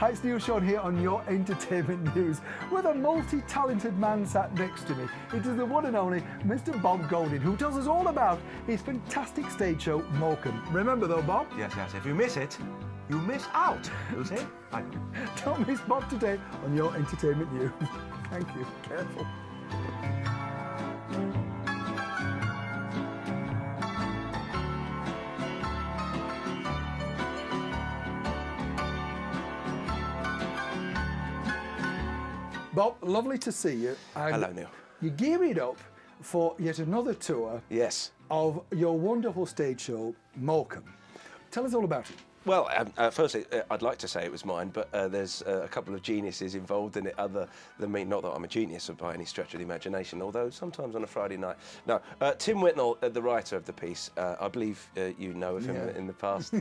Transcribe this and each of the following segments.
Hi, it's Neil Sean here on Your Entertainment News with a multi-talented man sat next to me. It is the one and only Mr. Bob Golding, who tells us all about his fantastic stage show, Morecambe. Remember though, Bob? Yes. If you miss it, you miss out. Who's it? Don't miss Bob today on Your Entertainment News. Thank you. Careful. Bob, lovely to see you. And hello, Neil. you're gearing up for yet another tour Yes. of your wonderful stage show, Morecambe. Tell us all about it. Well, firstly, I'd like to say it was mine, but there's a couple of geniuses involved in it other than me. Not that I'm a genius by any stretch of the imagination, although sometimes on a Friday night. No, Tim Whitnell, the writer of the piece, I believe you know of him in the past.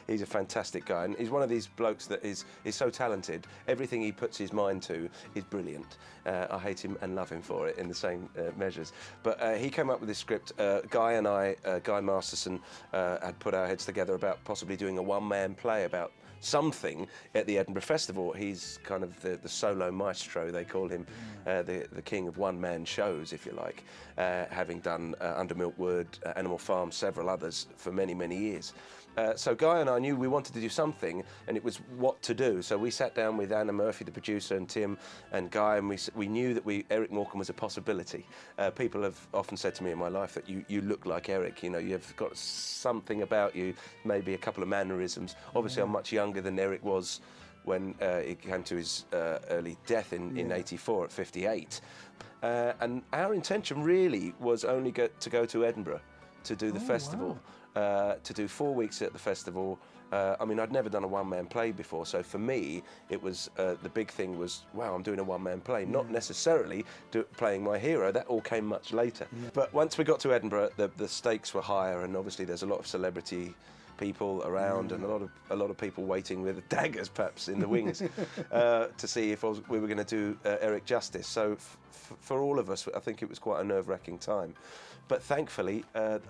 He's a fantastic guy, and he's one of these blokes that is so talented. Everything he puts his mind to is brilliant. I hate him and love him for it in the same measures. But he came up with this script. Guy and I, Guy Masterson, had put our heads together about possibly doing a one-man play about something at the Edinburgh Festival. He's kind of the solo maestro, they call him, the king of one-man shows, if you like, having done Under Milkwood, Animal Farm, several others for many, many years. So Guy and I knew we wanted to do something, and it was what to do. So we sat down with Anna Murphy, the producer, and Tim and Guy, and we knew that Eric Morecambe was a possibility. People have often said to me in my life that you look like Eric. You know, you've got something about you, maybe a couple of mannerisms. Obviously, I'm much younger than Eric was when he came to his early death in '84 at 58. And our intention really was only to go to Edinburgh to do the festival. Wow. To do 4 weeks at the festival. I mean, I'd never done a one-man play before, so for me, it was the big thing was, wow, I'm doing a one-man play, not necessarily playing my hero. That all came much later. But once we got to Edinburgh, the stakes were higher, and obviously there's a lot of celebrity people around and a lot of people waiting with daggers, perhaps, in the wings to see if we were going to do Eric justice. So for all of us, I think it was quite a nerve-wracking time. But thankfully, and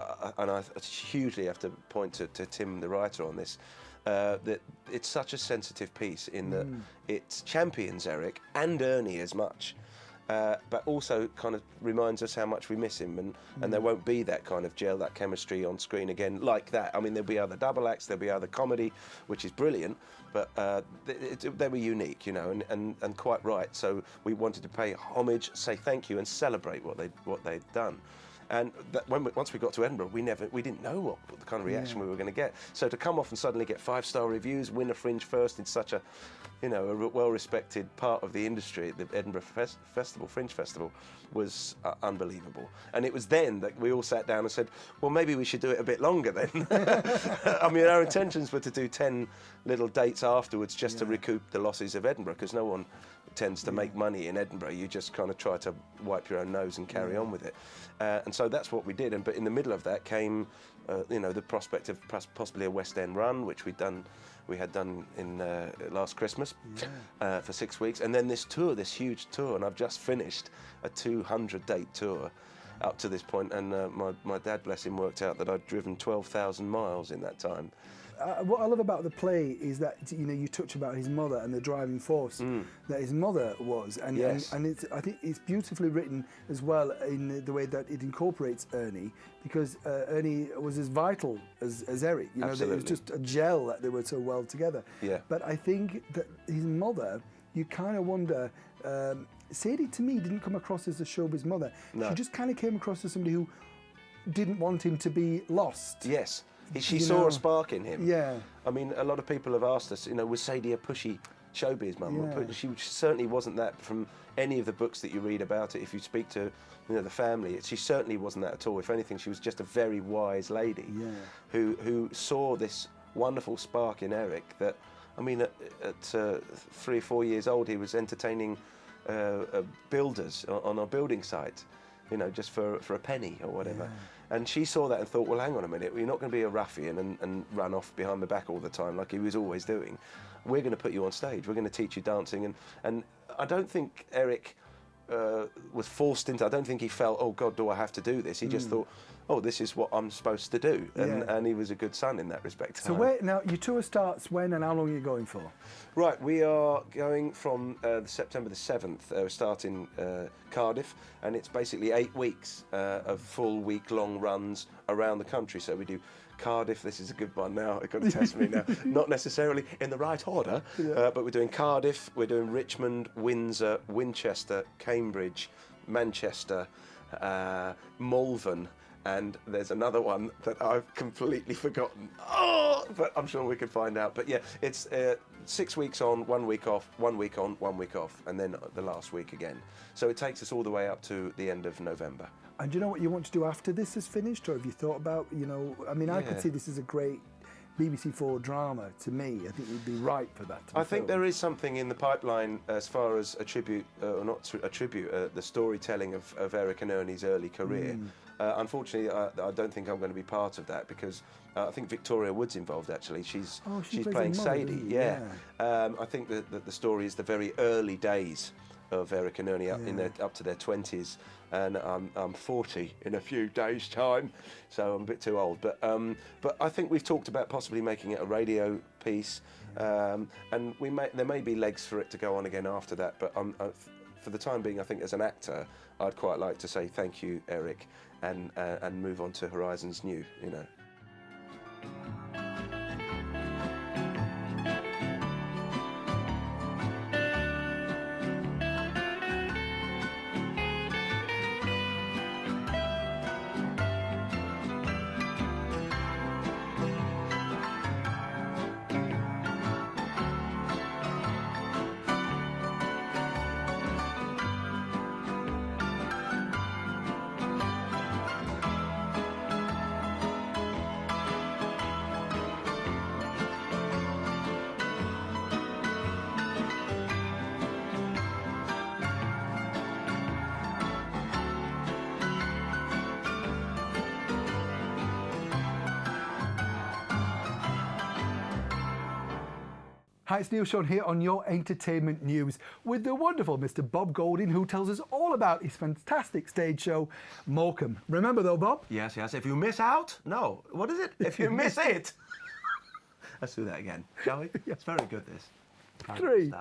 I hugely have to point to Tim, the writer, on this, that it's such a sensitive piece in that it champions Eric and Ernie as much, but also kind of reminds us how much we miss him, and there won't be that kind of gel, that chemistry on screen again like that. I mean, there'll be other double acts, there'll be other comedy, which is brilliant, but they were unique, you know, and quite right. So we wanted to pay homage, say thank you, and celebrate what they'd done. And once we got to Edinburgh, we didn't know what the kind of reaction we were going to get. So to come off and suddenly get 5-star reviews, win a Fringe First in such a well-respected part of the industry, the Edinburgh Fringe Festival, was unbelievable. And it was then that we all sat down and said, well, maybe we should do it a bit longer then. I mean, our intentions were to do 10 little dates afterwards just to recoup the losses of Edinburgh, because no one tends to make money in Edinburgh. You just kind of try to wipe your own nose and carry on with it. And so that's what we did. But in the middle of that came, the prospect of possibly a West End run, which we had done in last Christmas for 6 weeks, and then this huge tour, and I've just finished a 200-date tour up to this point, and my dad, bless him, worked out that I'd driven 12,000 miles in that time. What I love about the play is that you touch about his mother and the driving force that his mother was, and I think it's beautifully written as well in the way that it incorporates Ernie, because Ernie was as vital as Eric. You know, it was just a gel that they were so well together. Yeah. But I think that his mother, you kind of wonder. Sadie, to me, didn't come across as a showbiz mother. No. She just kind of came across as somebody who didn't want him to be lost. Yes. She saw a spark in him. Yeah. I mean, a lot of people have asked us, was Sadie a pushy showbiz mum? Yeah. She certainly wasn't that from any of the books that you read about it. If you speak to, the family, she certainly wasn't that at all. If anything, she was just a very wise lady who saw this wonderful spark in Eric that, I mean, at 3 or 4 years old, he was entertaining builders on a building site, just for a penny or whatever. Yeah. And she saw that and thought, well, hang on a minute, you're not going to be a ruffian and run off behind my back all the time like he was always doing. We're going to put you on stage. We're going to teach you dancing. And I don't think Eric was forced into. I don't think he felt, oh God, do I have to do this? He just thought, oh, this is what I'm supposed to do, and he was a good son in that respect. So now your tour starts when and how long are you going for? Right, we are going from September the 7th. We're starting Cardiff, and it's basically 8 weeks of full week-long runs around the country. So we do Cardiff, this is a good one now, you've got to test me now, not necessarily in the right order, but we're doing Cardiff, we're doing Richmond, Windsor, Winchester, Cambridge, Manchester, Malvern, and there's another one that I've completely forgotten. Oh, but I'm sure we can find out. But yeah, it's 6 weeks on, 1 week off, 1 week on, 1 week off, and then the last week again. So it takes us all the way up to the end of November. And do you know what you want to do after this is finished, or have you thought about, I mean, I could see this as a great BBC4 drama. To me, I think you'd be right for that. I think there is something in the pipeline as far as a tribute, or not a tribute, the storytelling of Eric and Ernie's early career. Unfortunately, I don't think I'm going to be part of that because I think Victoria Wood's involved. Actually, she's playing Sadie. Yeah, I think that the story is the very early days of Eric and Ernie up to their 20s, and I'm 40 in a few days' time, so I'm a bit too old. But I think we've talked about possibly making it a radio piece, and there may be legs for it to go on again after that. But for the time being, I think as an actor, I'd quite like to say thank you, Eric, and move on to Horizons New. Hi, it's Neil Sean here on Your Entertainment News with the wonderful Mr. Bob Golding, who tells us all about his fantastic stage show, Morecambe. Remember though, Bob? Yes. If you miss out, no. What is it? If you miss it. Let's do that again, shall we? It's very good, this. 3,